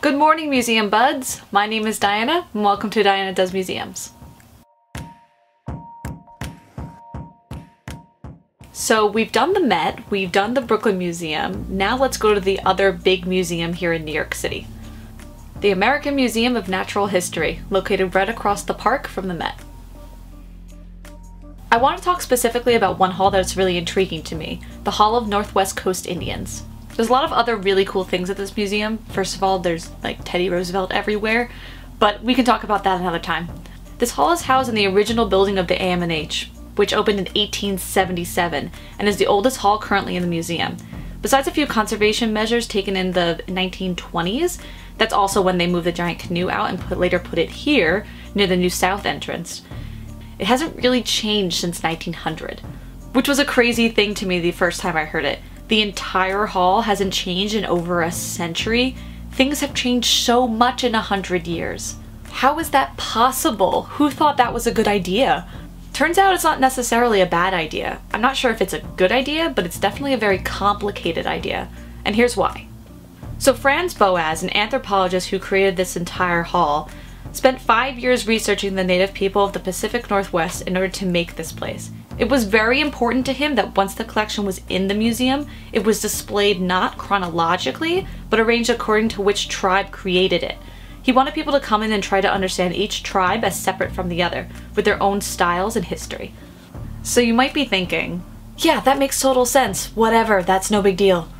Good morning, museum buds! My name is Diana, and welcome to Diana Does Museums. So we've done the Met, we've done the Brooklyn Museum, now let's go to the other big museum here in New York City. The American Museum of Natural History, located right across the park from the Met. I want to talk specifically about one hall that's really intriguing to me, the Hall of Northwest Coast Indians. There's a lot of other really cool things at this museum. First of all, there's like Teddy Roosevelt everywhere, but we can talk about that another time. This hall is housed in the original building of the AMNH, which opened in 1877 and is the oldest hall currently in the museum. Besides a few conservation measures taken in the 1920s, that's also when they moved the giant canoe out and later put it here near the new south entrance. It hasn't really changed since 1900, which was a crazy thing to me the first time I heard it. The entire hall hasn't changed in over a century. Things have changed so much in 100 years. How is that possible? Who thought that was a good idea? Turns out it's not necessarily a bad idea. I'm not sure if it's a good idea, but it's definitely a very complicated idea. And here's why. So Franz Boas, an anthropologist who created this entire hall, spent 5 years researching the native people of the Pacific Northwest in order to make this place. It was very important to him that once the collection was in the museum, it was displayed not chronologically, but arranged according to which tribe created it. He wanted people to come in and try to understand each tribe as separate from the other, with their own styles and history. So you might be thinking, yeah, that makes total sense, whatever, that's no big deal.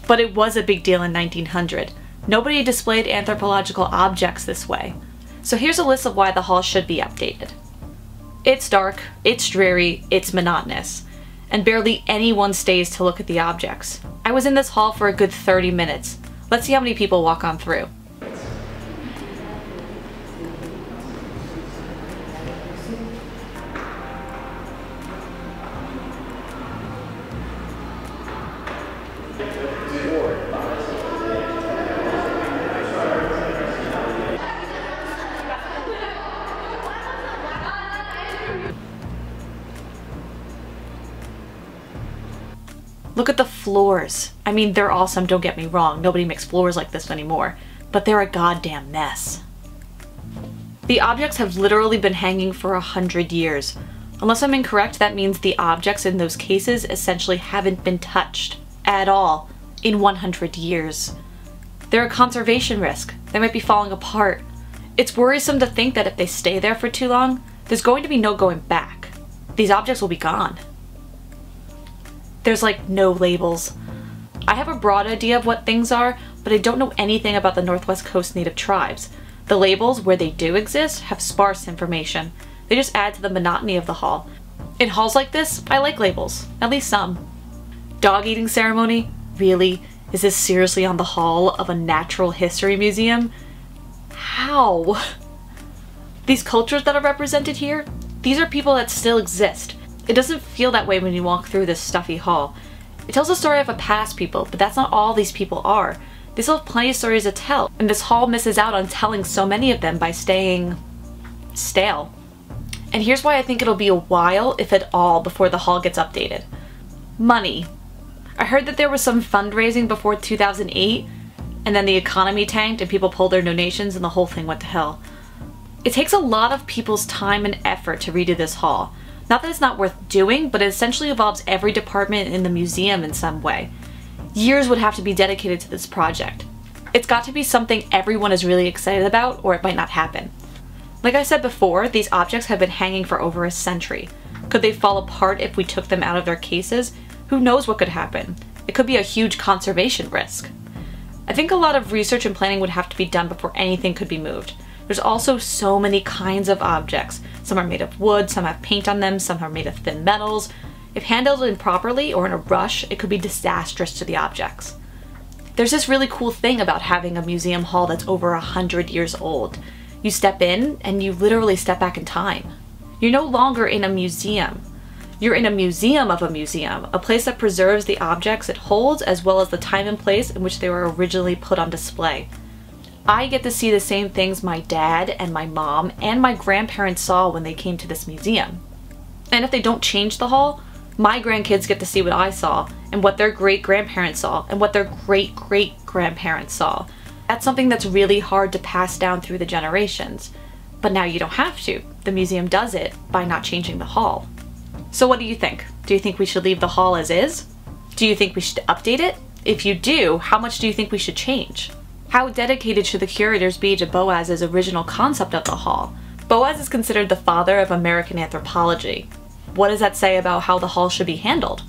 But it was a big deal in 1900. Nobody displayed anthropological objects this way. So here's a list of why the hall should be updated. It's dark, it's dreary, it's monotonous, and barely anyone stays to look at the objects. I was in this hall for a good 30 minutes. Let's see how many people walk on through. Look at the floors. I mean, they're awesome, don't get me wrong. Nobody makes floors like this anymore. But they're a goddamn mess. The objects have literally been hanging for 100 years. Unless I'm incorrect, that means the objects in those cases essentially haven't been touched at all in 100 years. They're a conservation risk. They might be falling apart. It's worrisome to think that if they stay there for too long, there's going to be no going back. These objects will be gone. There's like no labels. I have a broad idea of what things are, but I don't know anything about the Northwest Coast native tribes. The labels, where they do exist, have sparse information. They just add to the monotony of the hall. In halls like this, I like labels, at least some. Dog eating ceremony? Really? Is this seriously on the hall of a natural history museum? How? These cultures that are represented here, these are people that still exist. It doesn't feel that way when you walk through this stuffy hall. It tells the story of a past people, but that's not all these people are. They still have plenty of stories to tell, and this hall misses out on telling so many of them by staying stale. And here's why I think it'll be a while, if at all, before the hall gets updated. Money. I heard that there was some fundraising before 2008, and then the economy tanked and people pulled their donations and the whole thing went to hell. It takes a lot of people's time and effort to redo this hall. Not that it's not worth doing, but it essentially involves every department in the museum in some way. Years would have to be dedicated to this project. It's got to be something everyone is really excited about, or it might not happen. Like I said before, these objects have been hanging for over a century. Could they fall apart if we took them out of their cases? Who knows what could happen? It could be a huge conservation risk. I think a lot of research and planning would have to be done before anything could be moved. There's also so many kinds of objects. Some are made of wood, some have paint on them, some are made of thin metals. If handled improperly or in a rush, it could be disastrous to the objects. There's this really cool thing about having a museum hall that's over 100 years old. You step in and you literally step back in time. You're no longer in a museum. You're in a museum of a museum, a place that preserves the objects it holds as well as the time and place in which they were originally put on display. I get to see the same things my dad and my mom and my grandparents saw when they came to this museum. And if they don't change the hall, my grandkids get to see what I saw and what their great-grandparents saw and what their great-great-grandparents saw. That's something that's really hard to pass down through the generations. But now you don't have to. The museum does it by not changing the hall. So what do you think? Do you think we should leave the hall as is? Do you think we should update it? If you do, how much do you think we should change? How dedicated should the curators be to Boaz's original concept of the hall? Boaz is considered the father of American anthropology. What does that say about how the hall should be handled?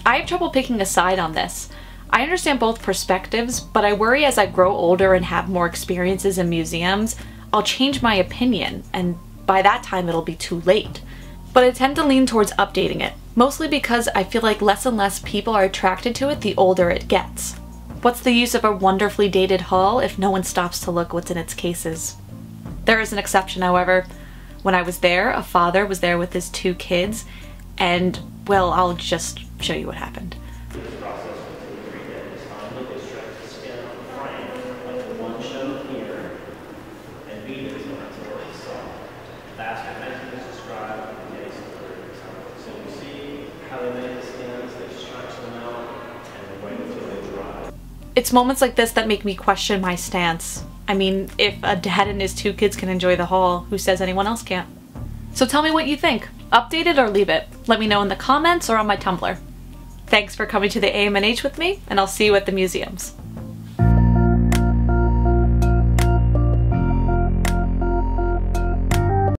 I have trouble picking a side on this. I understand both perspectives, but I worry as I grow older and have more experiences in museums, I'll change my opinion, and by that time it'll be too late. But I tend to lean towards updating it, mostly because I feel like less and less people are attracted to it the older it gets. What's the use of a wonderfully dated hall if no one stops to look what's in its cases? There is an exception, however. When I was there, a father was there with his 2 kids, and, well, I'll just show you what happened. It's moments like this that make me question my stance. I mean, if a dad and his 2 kids can enjoy the hall, who says anyone else can't? So tell me what you think. Update it or leave it. Let me know in the comments or on my Tumblr. Thanks for coming to the AMNH with me, and I'll see you at the museums.